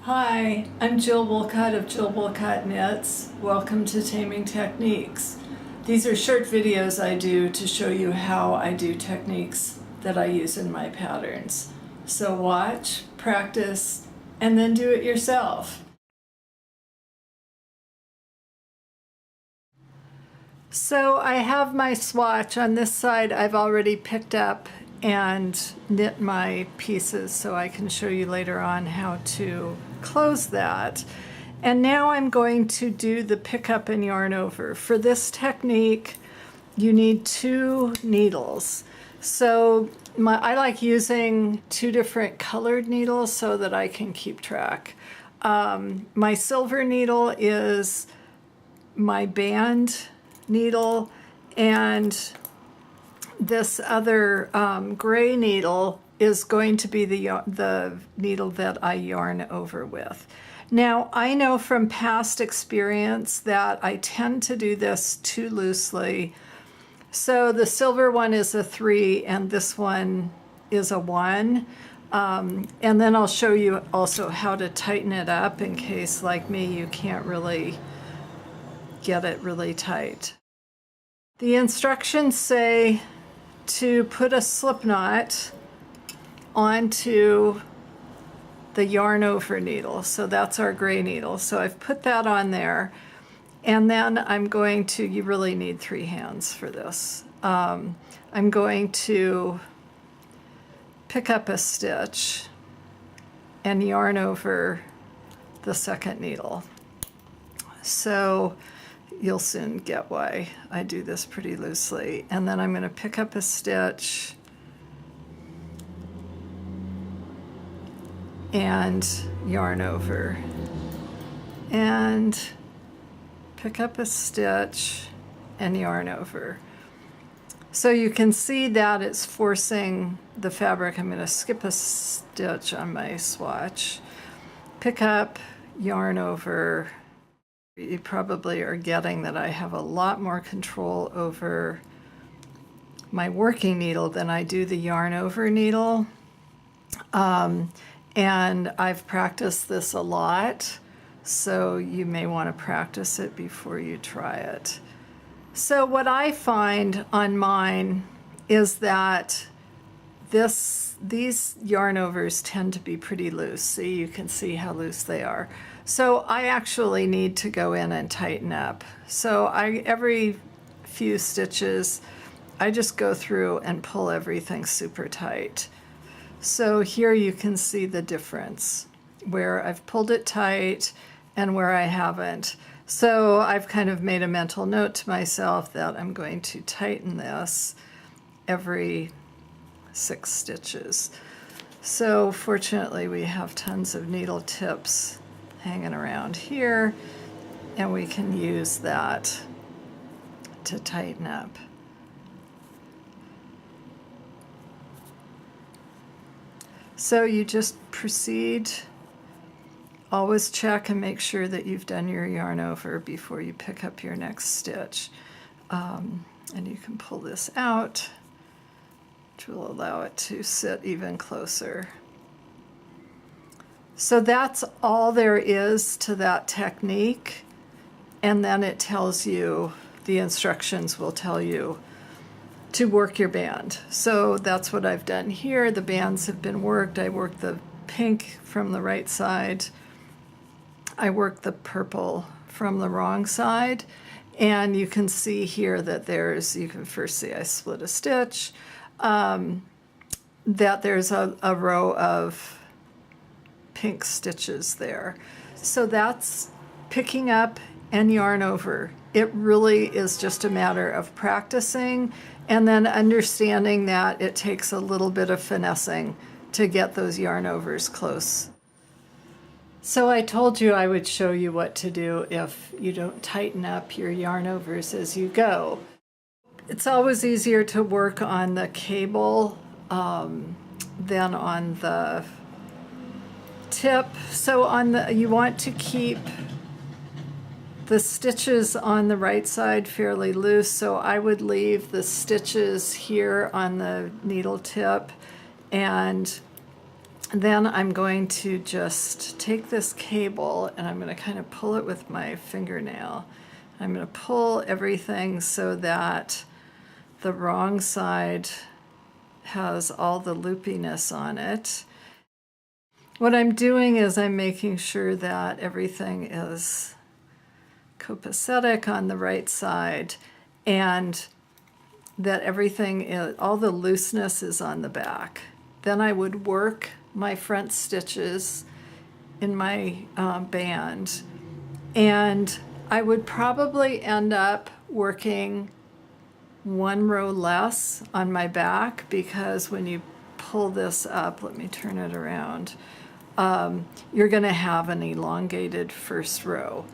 Hi, I'm Jill Wolcott of Jill Wolcott Knits. Welcome to Taming Techniques. These are short videos I do to show you how I do techniques that I use in my patterns. So watch, practice, and then do it yourself. So I have my swatch. On this side I've already picked up and knit my pieces so I can show you later on how to close that. And now I'm going to do the pick up and yarn over. For this technique you need 2 needles. So I like using 2 different colored needles so that I can keep track. My silver needle is my band needle, and this other gray needle is going to be the needle that I yarn over with. Now, I know from past experience that I tend to do this too loosely. So the silver one is a 3 and this one is a 1. And then I'll show you also how to tighten it up in case, like me, you can't really get it really tight. The instructions say to put a slip knot onto the yarn over needle. So that's our gray needle. So I've put that on there, and then I'm going to, you really need 3 hands for this. I'm going to pick up a stitch and yarn over the second needle. So you'll soon get why I do this pretty loosely. And then I'm going to pick up a stitch and yarn over, and pick up a stitch and yarn over. So you can see that it's forcing the fabric. I'm going to skip a stitch on my swatch, pick up, yarn over. You probably are getting that I have a lot more control over my working needle than I do the yarn over needle. And I've practiced this a lot, so you may want to practice it before you try it. So what I find on mine is that these yarn overs tend to be pretty loose. See, you can see how loose they are. So I actually need to go in and tighten up. So every few stitches, I just go through and pull everything super tight. So here you can see the difference, where I've pulled it tight and where I haven't. So I've kind of made a mental note to myself that I'm going to tighten this every 6 stitches. So fortunately we have tons of needle tips hanging around here, and we can use that to tighten up. So you just proceed. Always check and make sure that you've done your yarn over before you pick up your next stitch. And you can pull this out, which will allow it to sit even closer. So that's all there is to that technique. And then it tells you, the instructions will tell you to work your band. So that's what I've done here. The bands have been worked. I worked the pink from the right side. I worked the purple from the wrong side. And you can see here that you can first see I split a stitch, that there's a row of pink stitches there. So that's picking up and yarn over. It really is just a matter of practicing and then understanding that it takes a little bit of finessing to get those yarn overs close. So I told you I would show you what to do if you don't tighten up your yarn overs as you go. It's always easier to work on the cable than on the tip. So you want to keep the stitches on the right side fairly loose, so I would leave the stitches here on the needle tip and then I'm going to just take this cable and I'm going to kind of pull it with my fingernail. I'm going to pull everything so that the wrong side has all the loopiness on it. What I'm doing is I'm making sure that everything is copacetic on the right side and that everything is, all the looseness is on the back. Then I would work my front stitches in my band, and I would probably end up working one row less on my back, because when you pull this up, let me turn it around, you're going to have an elongated first row.